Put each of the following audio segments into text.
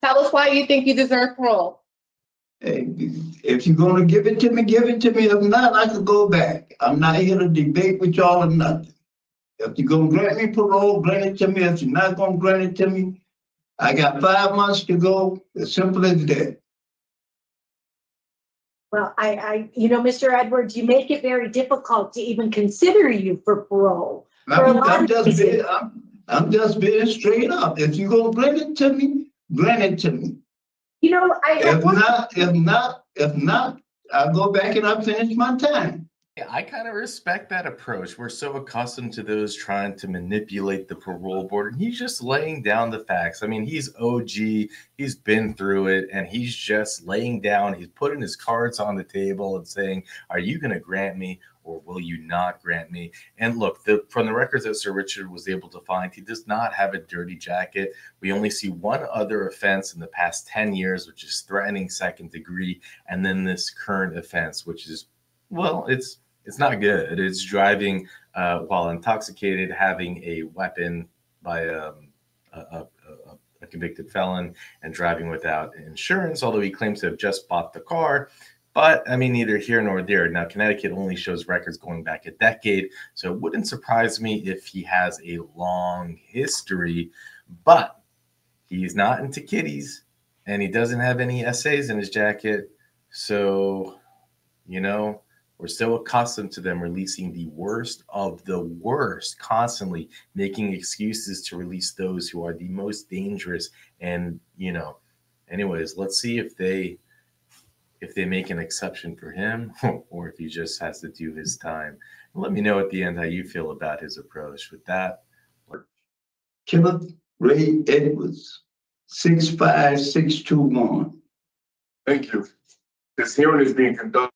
Tell us why you think you deserve parole. Hey, if you're going to give it to me, give it to me. If not, I could go back. I'm not here to debate with y'all or nothing. If you're going to grant me parole, grant it to me. If you're not going to grant it to me, I got 5 months to go. As simple as that. Well, Mr. Edwards, you make it very difficult to even consider you for parole. I'm just being straight up. If you're going to grant it to me, grant it to me. If not, I'll go back and I'll finish my time. Yeah, I kind of respect that approach. We're so accustomed to those trying to manipulate the parole board, and he's just laying down the facts. I mean, he's OG, he's been through it, and he's just laying down, he's putting his cards on the table and saying, are you going to grant me or will you not grant me? And look, from the records that Sir Richard was able to find, he does not have a dirty jacket. We only see one other offense in the past 10 years, which is threatening second degree, and then this current offense, which is, well, it's not good. It's driving while intoxicated, having a weapon by a convicted felon, and driving without insurance, although he claims to have just bought the car. But, I mean, neither here nor there. Now, Connecticut only shows records going back a decade, so it wouldn't surprise me if he has a long history. But he's not into kitties, and he doesn't have any essays in his jacket. So, we're so accustomed to them releasing the worst of the worst, constantly making excuses to release those who are the most dangerous. And, anyways, let's see if they make an exception for him or if he just has to do his time. Let me know at the end how you feel about his approach with that. Kenneth Ray Edwards, 65621. Thank you. This hearing is being conducted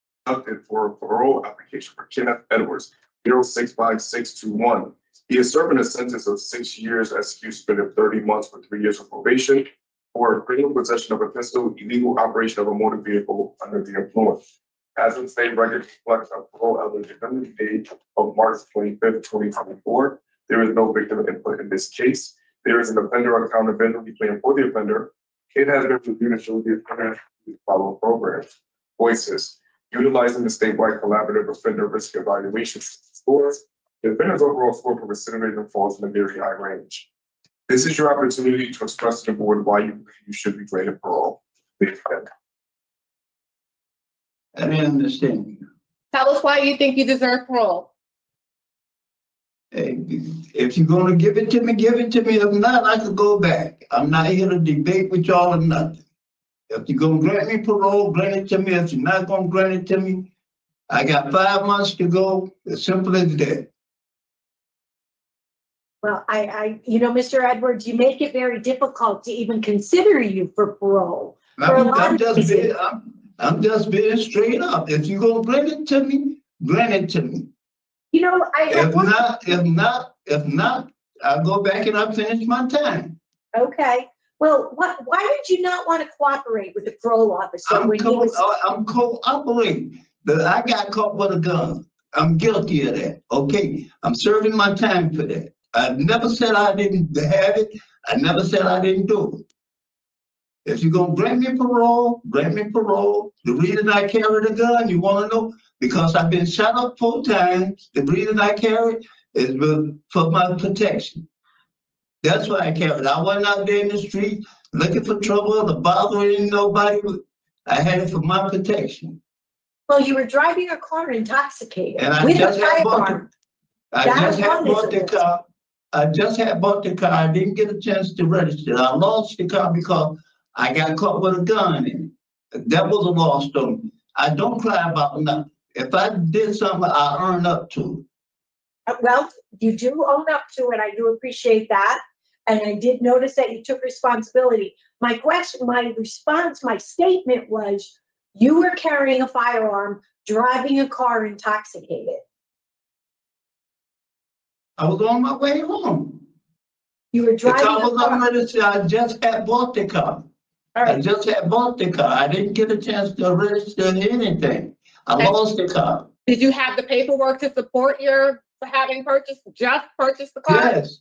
for a parole application for Kenneth Edwards, 065621. He is serving a sentence of 6 years execution suspended 30 months for 3 years of probation for criminal possession of a pistol, illegal operation of a motor vehicle under the influence. As in state record reflects a parole eligibility date of March 25th, 2024. There is no victim input in this case. There is an offender accountability plan for the offender. It has been reviewed and shows the offender to follow programs. Voices. Utilizing the statewide collaborative offender risk evaluation scores, the offender's overall score for recidivism falls in a very high range. This is your opportunity to express to the board why you should be granted parole. I didn't understand you. Tell us why you think you deserve parole. Hey, if you're going to give it to me, give it to me. If not, I could go back. I'm not here to debate with y'all or nothing. If you're going to grant me parole, grant it to me. If you're not going to grant it to me, I got 5 months to go. As simple as that. Well, Mr. Edwards, you make it very difficult to even consider you for parole. I'm just being straight up. If you're going to grant it to me, grant it to me. If not, I'll go back and I'll finish my time. Okay. Well, why did you not want to cooperate with the parole officer? I'm cooperating. I got caught with a gun. I'm guilty of that. Okay. I'm serving my time for that. I never said I didn't have it. I never said I didn't do it. If you're going to grant me parole, grant me parole. The reason I carried a gun, you want to know? Because I've been shot up 4 times. The reason I carry it is for my protection. That's why I carried. I wasn't out there in the street looking for trouble or bothering nobody. I had it for my protection. Well, you were driving a car intoxicated. And I just had bought the car. I just had bought the car. I didn't get a chance to register. I lost the car because I got caught with a gun in it. That was a loss on me. I don't cry about nothing. If I did something, I earn up to it. Well, you do own up to it. I do appreciate that. And I did notice that you took responsibility. My statement was you were carrying a firearm, driving a car intoxicated. I was on my way home. You were driving the car was unregistered. I just had bought the car. Right. I just had bought the car. I didn't get a chance to register anything. I lost the car. Did you have the paperwork to support your having just purchased the car? Yes.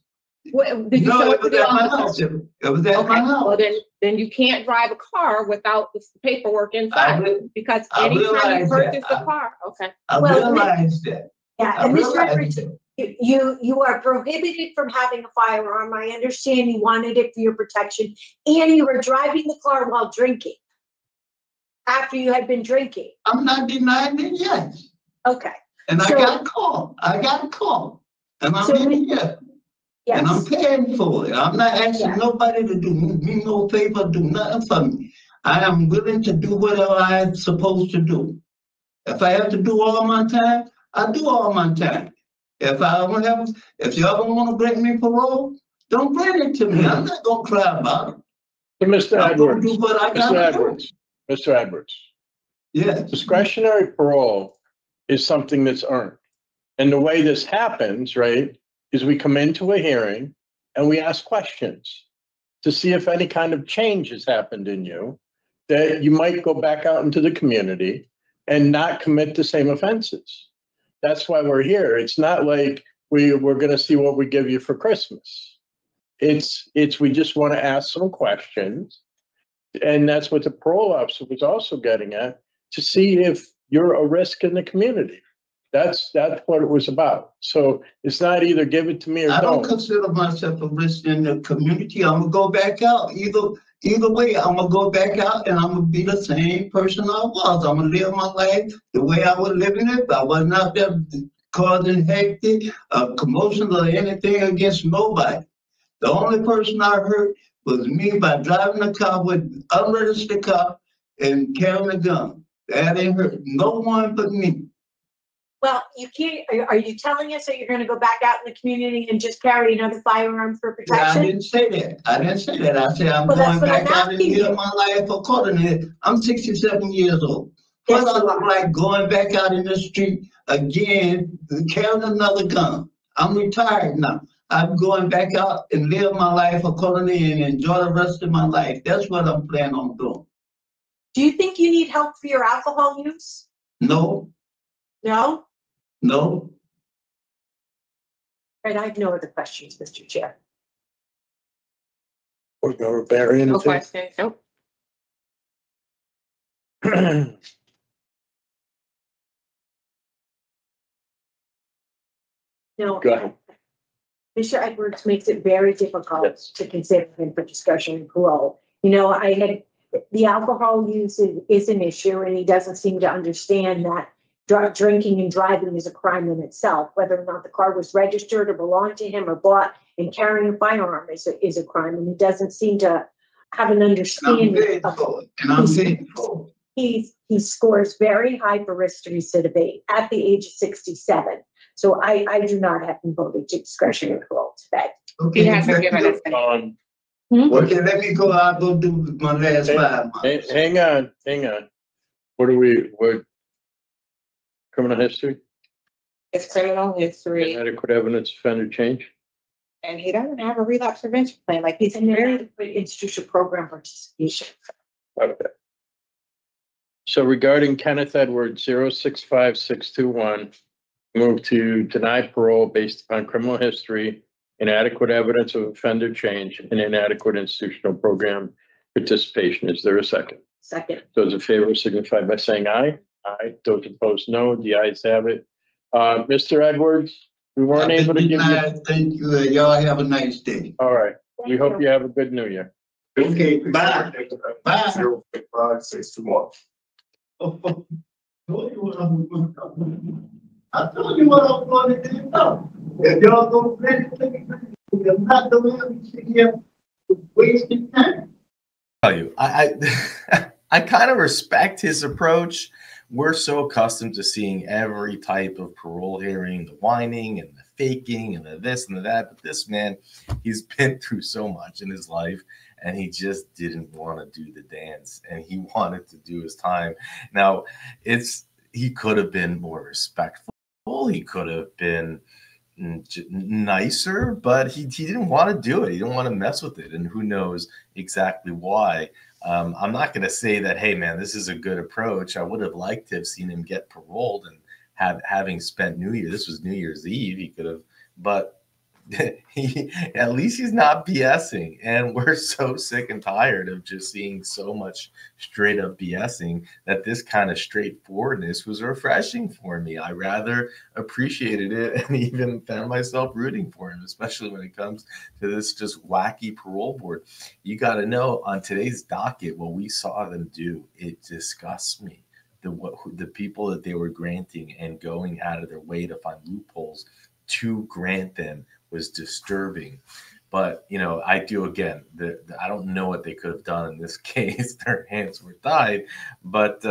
What, did you No, show it it to was the at my officer? house. It was at my Okay, well house. then you can't drive a car without the paperwork I inside, re- because I anytime you realize that. purchase a car, okay. I Well, realized that. Yeah, I and Mr. realized Edwards, that. you are prohibited from having a firearm. I understand you wanted it for your protection, and you were driving the car while drinking. After you had been drinking. I'm not denying it, yes. Okay. And I So- got a call. And I'm So in we- here. And I'm Yes. paying for it. I'm not asking Yeah. nobody to do me no favor, do nothing for me. I am willing to do whatever I'm supposed to do. If I have to do all my time, I do all my time. If y'all don't want to bring me parole, don't bring it to me. I'm not gonna cry about it. So, Mr. I'm gonna Edwards, do what I Mr. gotta do. Edwards, Mr. Edwards, Yes. discretionary parole is something that's earned. And the way this happens, right, is we come into a hearing and we ask questions to see if any kind of change has happened in you, that you might go back out into the community and not commit the same offenses. That's why we're here. It's not like we're going to see what we give you for Christmas. We just want to ask some questions. And that's what the parole officer was also getting at, to see if you're a risk in the community. That's what it was about. So it's not either give it to me or I don't don't. consider myself a risk in the community. I'm gonna go back out. Either way, I'm gonna go back out and I'm gonna be the same person I was. I'm gonna live my life the way I was living it. I wasn't out there causing hectic, commotions or anything against nobody. The only person I hurt was me by driving a car with unregistered car and carrying a gun. That ain't hurt no one but me. Well, you can't, are you telling us that you're gonna go back out in the community and just carry another firearm for Yeah, I protection? didn't say that. I said I'm Well, that's going what I'm back out and asking live you. my life accordingly. I'm 67 years old. Yes, What I you look are. like going back out in the street again, carrying another gun. I'm retired now. I'm going back out and live my life accordingly and enjoy the rest of my life. That's what I'm planning on doing. Do you think you need help for your alcohol use? No, No? no. Right, I have no other questions, Mr. Chair. We're going to bury No anything. questions, nope. No. Go ahead. Mr. Edwards makes it very difficult Yes. to consider him for discretionary parole. You know, the alcohol use is an issue, and he doesn't seem to understand that drinking and driving is a crime in itself. Whether or not the car was registered or belonged to him or bought, and carrying a firearm is a crime, and he doesn't seem to have an And I'm understanding paid of for it. And I'm paid for it. he scores very high for risk to recidivate at the age of 67. So I do not have him voted to discretionary parole today. Okay, He hasn't let given me us any. okay, let me go. I'll go do my last 5 months. Hang on. What criminal history? It's criminal history, Inadequate evidence, offender change? and he doesn't have a relapse prevention plan, like he's And very, then institutional program participation. Okay. So regarding Kenneth Edwards, 065621, move to deny parole based upon criminal history, inadequate evidence of offender change, and inadequate institutional program participation. Is there a second? Second. Those in favor signify by saying aye. Aye. Those opposed, no. The ayes have it. Mr. Edwards, we weren't I've able to been give you. denied. Thank you. Y'all have a nice day. All right. We Thank hope you. you have a good New Year. Okay, bye. Bye. 05661. I told you what I was going to do. I told you what I was going to do. No. If y'all go crazy, you're not the one sitting here wasting time. Tell you, I kind of respect his approach. We're so accustomed to seeing every type of parole hearing, the whining and the faking and the this and the that. But this man, he's been through so much in his life, and he just didn't want to do the dance, and he wanted to do his time. Now, he could have been more respectful. He could have been nicer, but he didn't want to do it. He didn't want to mess with it, and who knows exactly why. I'm not going to say that, hey, man, this is a good approach. I would have liked to have seen him get paroled and having spent New Year. This was New Year's Eve. He could have, but at least he's not BSing. And we're so sick and tired of just seeing so much straight up BSing that this kind of straightforwardness was refreshing for me. I rather appreciated it and even found myself rooting for him, especially when it comes to this just wacky parole board. You got to know, on today's docket, what we saw them do, it disgusts me. The people that they were granting and going out of their way to find loopholes to grant them was disturbing. But, you know, I do, again, I don't know what they could have done in this case. Their hands were tied, but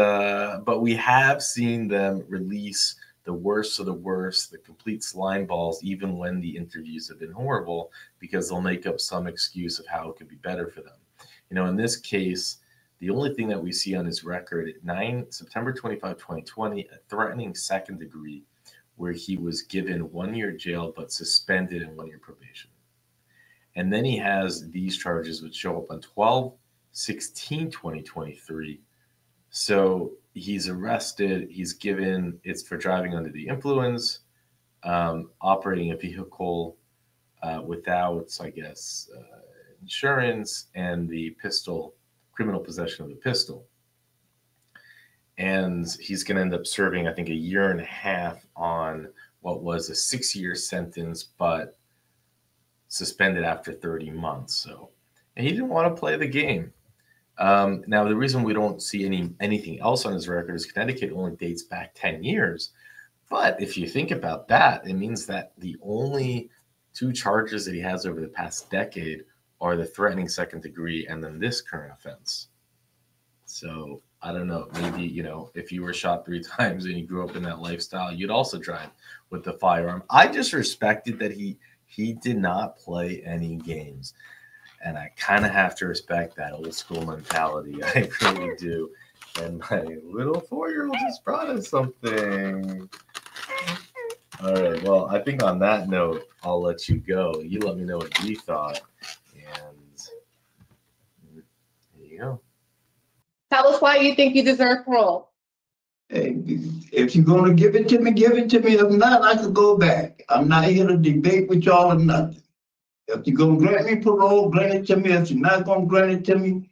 we have seen them release the worst of the worst, the complete slime balls, even when the interviews have been horrible, because they'll make up some excuse of how it could be better for them. You know, in this case, the only thing that we see on his record at September 25, 2020, a threatening second degree, where he was given 1 year jail but suspended and 1 year probation. And then he has these charges which show up on 12/16/2023. So he's arrested. He's given, it's for driving under the influence, operating a vehicle without, I guess, insurance, and the pistol, criminal possession of the pistol. And he's going to end up serving, I think, 1.5 years on what was a 6-year sentence, but suspended after 30 months. So, and he didn't want to play the game. Now, the reason we don't see anything else on his record is Connecticut only dates back 10 years. But if you think about that, it means that the only 2 charges that he has over the past decade are the threatening second degree and then this current offense. So I don't know, maybe, you know, if you were shot 3 times and you grew up in that lifestyle, you'd also drive with the firearm. I just respected that he did not play any games. And I kind of have to respect that old school mentality. I really do. And my little 4-year-old just brought us something. All right. Well, I think on that note, I'll let you go. You let me know what you thought. And there you go. Tell us why you think you deserve parole. Hey, if you're gonna give it to me, give it to me. If not, I could go back. I'm not here to debate with y'all or nothing. If you're gonna grant me parole, grant it to me. If you're not gonna grant it to me,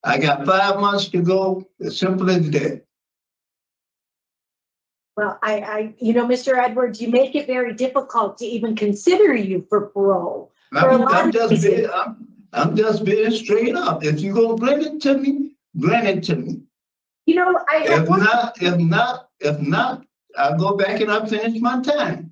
I got 5 months to go. As simple as that. Well, you know, Mr. Edwards, you make it very difficult to even consider you for parole. I'm just being straight up. If you're gonna grant it to me, grant it to me. You know, If not, I'll go back and I'll finish my time.